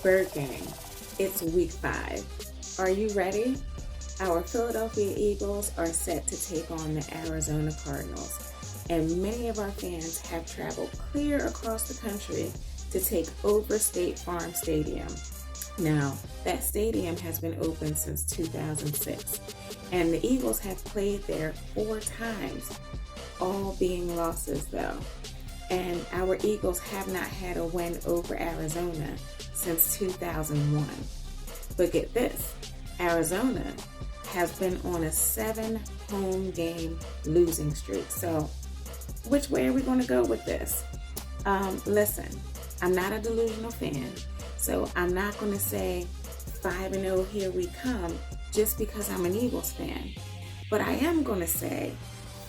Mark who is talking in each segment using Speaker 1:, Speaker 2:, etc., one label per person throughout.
Speaker 1: Bird Gang. It's week 5. Are you ready? Our Philadelphia Eagles are set to take on the Arizona Cardinals, and many of our fans have traveled clear across the country to take over State Farm Stadium. Now, that stadium has been open since 2006, and the Eagles have played there 4 times, all being losses though. And our Eagles have not had a win over Arizona since 2001. But get this, Arizona has been on a 7 home game losing streak. So which way are we going to go with this? Listen, I'm not a delusional fan, so I'm not going to say 5-0 here we come just because I'm an Eagles fan. But I am going to say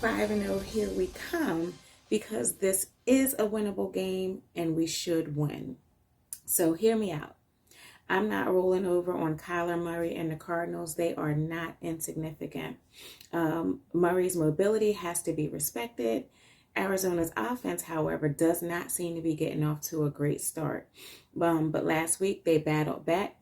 Speaker 1: 5-0 here we come because this is a winnable game and we should win. So hear me out. I'm not rolling over on Kyler Murray and the Cardinals. They are not insignificant. Murray's mobility has to be respected. Arizona's offense, however, does not seem to be getting off to a great start. But last week they battled back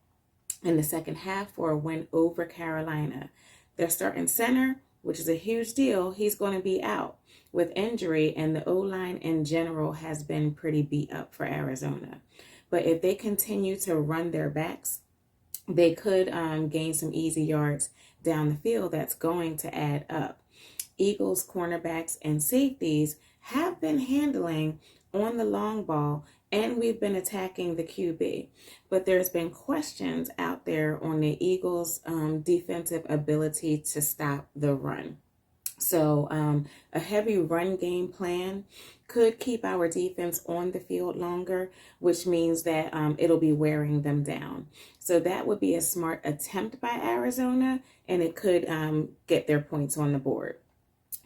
Speaker 1: in the second half for a win over Carolina. Their starting center, which is a huge deal, he's going to be out with injury, and the O-line in general has been pretty beat up for Arizona. But if they continue to run their backs, they could gain some easy yards down the field that's going to add up. Eagles cornerbacks and safeties have been handling on the long ball, and we've been attacking the QB. But there's been questions out there on the Eagles' defensive ability to stop the run. So a heavy run game plan could keep our defense on the field longer, which means that it'll be wearing them down. So that would be a smart attempt by Arizona, and it could get their points on the board.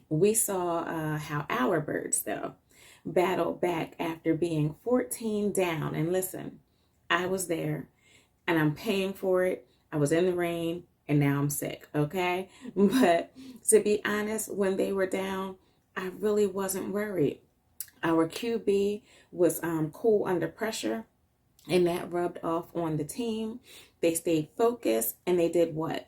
Speaker 1: We saw how our birds, though, battled back after being 14 down. And listen, I was there, and I'm paying for it. I was in the rain, and now I'm sick, okay? But to be honest, when they were down, I really wasn't worried. Our QB was cool under pressure, and that rubbed off on the team. They stayed focused, and they did what?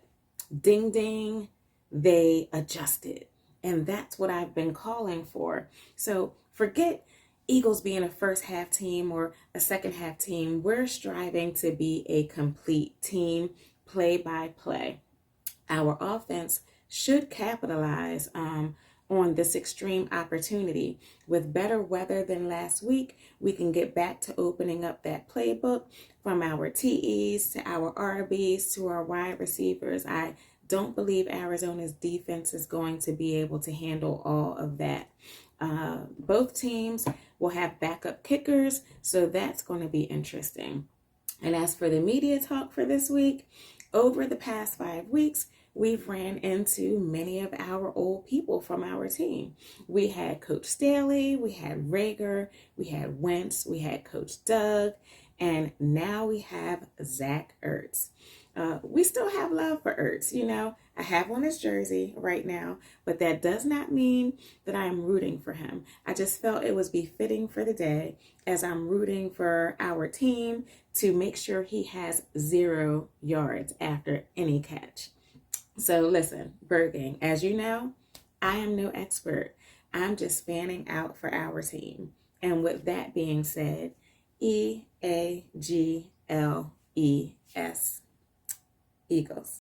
Speaker 1: Ding, ding, they adjusted. And that's what I've been calling for. So forget Eagles being a first half team or a second half team. We're striving to be a complete team, play by play. Our offense should capitalize on this extreme opportunity. With better weather than last week, we can get back to opening up that playbook from our TEs to our RBs to our wide receivers. I don't believe Arizona's defense is going to be able to handle all of that. Both teams will have backup kickers, so that's going to be interesting. And as for the media talk for this week, over the past 5 weeks, we've ran into many of our old people from our team. We had Coach Staley, we had Rager, we had Wentz, we had Coach Doug, and now we have Zach Ertz. We still have love for Ertz, you know. I have on his jersey right now, but that does not mean that I am rooting for him. I just felt it was befitting for the day as I'm rooting for our team to make sure he has 0 yards after any catch. So listen, Bird Gang, as you know, I am no expert. I'm just fanning out for our team. And with that being said, EAGLES, Eagles.